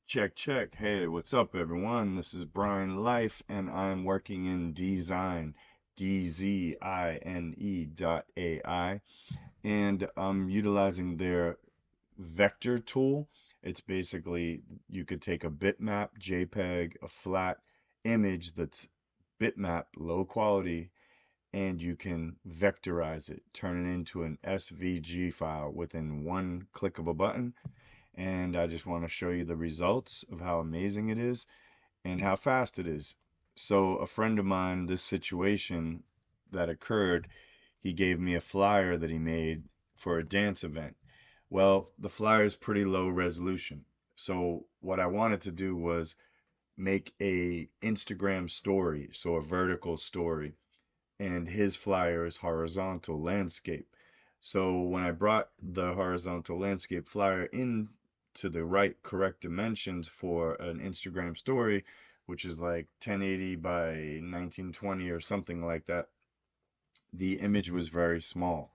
Check, check. Hey, what's up, everyone? This is Brian Life, and I'm working in DZine, DZine.ai, and I'm utilizing their vector tool. It's basically you could take a bitmap, JPEG, a flat image that's bitmap, low quality, and you can vectorize it, turn it into an SVG file within one click of a button, and I just want to show you the results of how amazing it is and how fast it is. So a friend of mine, this situation that occurred, he gave me a flyer that he made for a dance event. Well, the flyer is pretty low resolution. So what I wanted to do was make a Instagram story, so a vertical story, and his flyer is horizontal landscape. So when I brought the horizontal landscape flyer in to the right correct dimensions for an Instagram story, which is like 1080 by 1920 or something like that, the image was very small.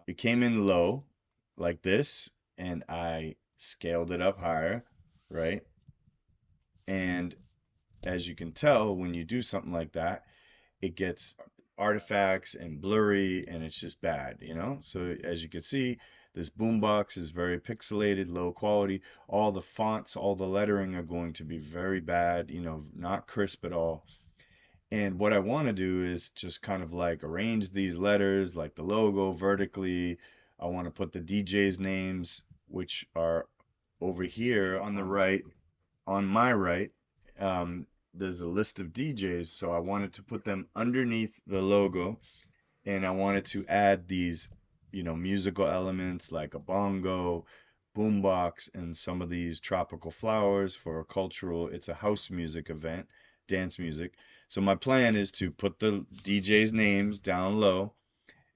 It came in low like this, and I scaled it up higher, right? And as you can tell, when you do something like that, it gets artifacts and blurry and it's just bad, you know? So as you can see, this boombox is very pixelated, low quality. All the fonts, all the lettering are going to be very bad, not crisp at all. And what I want to do is just kind of like arrange these letters, like the logo vertically. I want to put the DJ's names, which are over here on the right, on my right, there's a list of DJs, so I wanted to put them underneath the logo, and I wanted to add these, musical elements like a bongo, boombox, and some of these tropical flowers for a cultural, it's a house music event, dance music. So my plan is to put the DJs' names down low,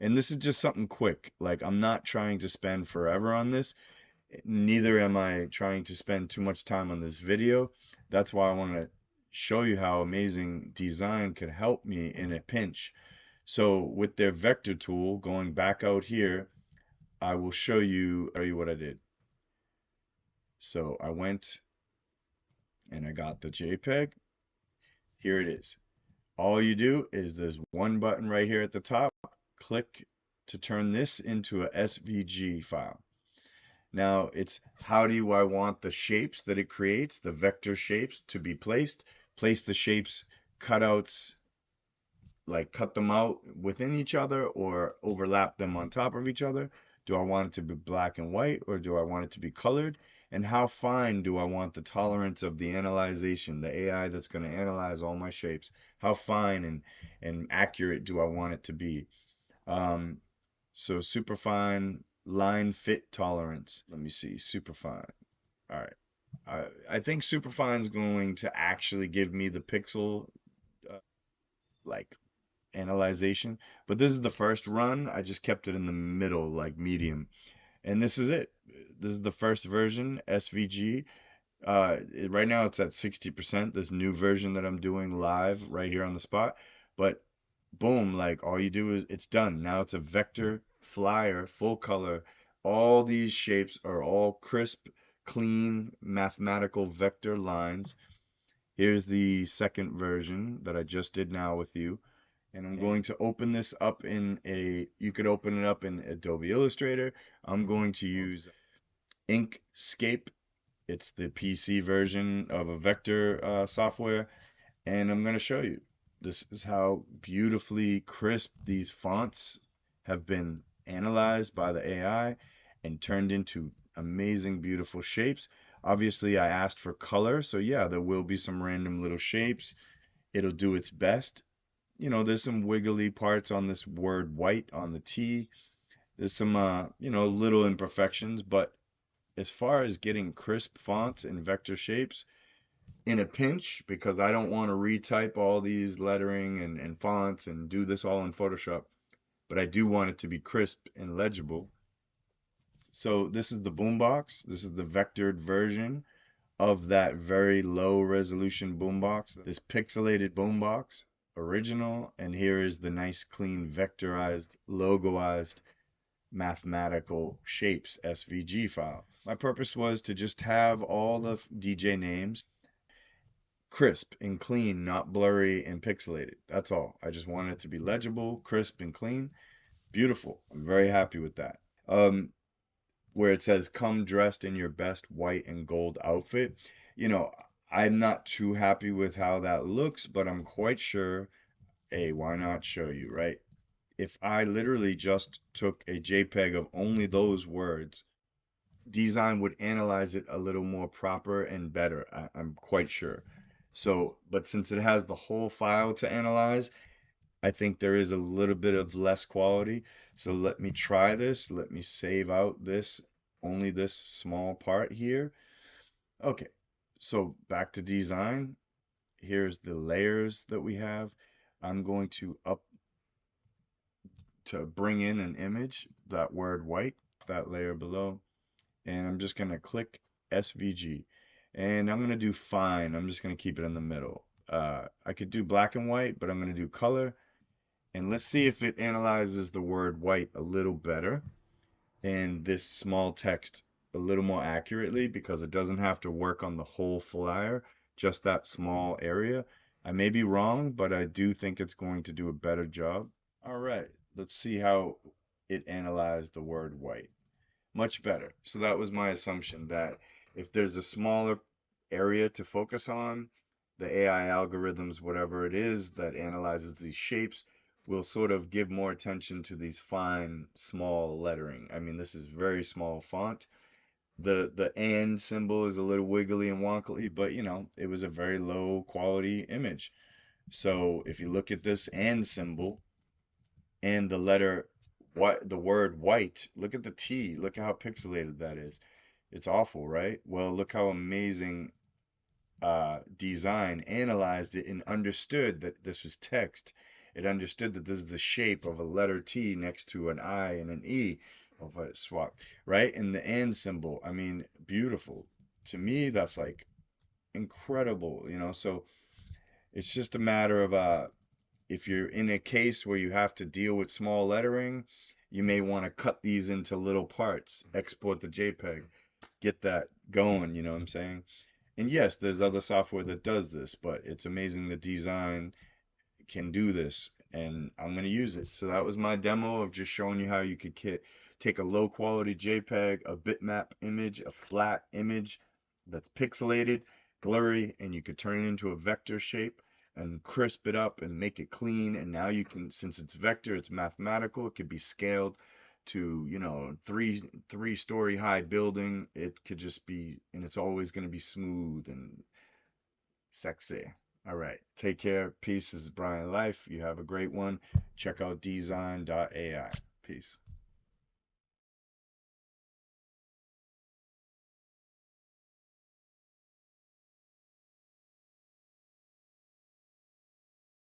and this is just something quick. Like I'm not trying to spend forever on this. Neither am I trying to spend too much time on this video. That's why I want to show you how amazing DZine can help me in a pinch. So with their vector tool, going back out here, I will show you what I did. So I went and I got the JPEG. Here it is. All you do is there's one button right here at the top. Click to turn this into a SVG file. Now it's how do I want the shapes that it creates, the vector shapes to be placed? Place the shapes cutouts, like cut them out within each other or overlap them on top of each other? Do I want it to be black and white or do I want it to be colored? And how fine do I want the tolerance of the analyzation, the AI that's going to analyze all my shapes? How fine and accurate do I want it to be? Um, so superfine line fit tolerance. Let me see, superfine. All right. I think superfine is going to actually give me the pixel uh, like analyzation, but this is the first run. I just kept it in the middle, like medium. And this is it. This is the first version, SVG. Right now it's at 60%, this new version that I'm doing live right here on the spot. But boom, like all you do is it's done. Now it's a vector flyer, full color. All these shapes are all crisp, clean, mathematical vector lines. Here's the second version that I just did now with you. And I'm going to open this up you could open it up in Adobe Illustrator. I'm going to use Inkscape. It's the PC version of a vector software, and I'm going to show you. This is how beautifully crisp these fonts have been analyzed by the AI and turned into amazing, beautiful shapes. Obviously, I asked for color, so yeah, there will be some random little shapes. It'll do its best. There's some wiggly parts on this word white on the T. There's some, little imperfections, but as far as getting crisp fonts and vector shapes in a pinch, because I don't want to retype all these lettering and fonts and do this all in Photoshop, but I do want it to be crisp and legible. So this is the boombox. This is the vectored version of that very low resolution boombox, this pixelated boombox, original, and here is the nice clean vectorized, logoized mathematical shapes SVG file. My purpose was to just have all the DJ names crisp and clean, not blurry and pixelated. That's all. I just wanted it to be legible, crisp and clean. Beautiful. I'm very happy with that. Um, where it says come dressed in your best white and gold outfit. You know, I'm not too happy with how that looks, but I'm quite sure, hey, why not show you, right? If I literally just took a JPEG of only those words, DZine would analyze it a little more proper and better, I'm quite sure. So, but since it has the whole file to analyze, I think there is a little bit of less quality. So let me try this. Let me save out this, only this small part here. Okay, so back to design. Here's the layers that we have. I'm going to bring in an image, that word white, that layer below, and I'm just gonna click SVG. And I'm gonna do fine. I'm just gonna keep it in the middle. I could do black and white, but I'm gonna do color. And let's see if it analyzes the word white a little better and this small text a little more accurately because it doesn't have to work on the whole flyer, just that small area. I may be wrong, but I do think it's going to do a better job. All right, let's see how it analyzed the word white. Much better. So that was my assumption that if there's a smaller area to focus on, the AI algorithms, whatever it is that analyzes these shapes, will sort of give more attention to these fine, small lettering. I mean, this is very small font. The and symbol is a little wiggly and wonkly, but you know, it was a very low quality image. So if you look at this and symbol, and the letter what the word white, look at the T, look at how pixelated that is. It's awful, right? Well, look how amazing DZine analyzed it and understood that this was text. It understood that this is the shape of a letter T next to an I and an E of a swap, right? And the and symbol, I mean, beautiful. To me, that's like incredible, you know? So it's just a matter of if you're in a case where you have to deal with small lettering, you may want to cut these into little parts, export the JPEG, get that going, you know what I'm saying? And yes, there's other software that does this, but it's amazing the design can do this, and I'm going to use it. So that was my demo of just showing you how you could take a low quality JPEG, a bitmap image, a flat image that's pixelated, blurry, and you could turn it into a vector shape and crisp it up and make it clean. And now you can, since it's vector, it's mathematical, it could be scaled to, you know, three-story high building. It could just be, and it's always going to be smooth and sexy. All right. Take care. Peace. This is Brian Life. You have a great one. Check out dzine.ai. Peace.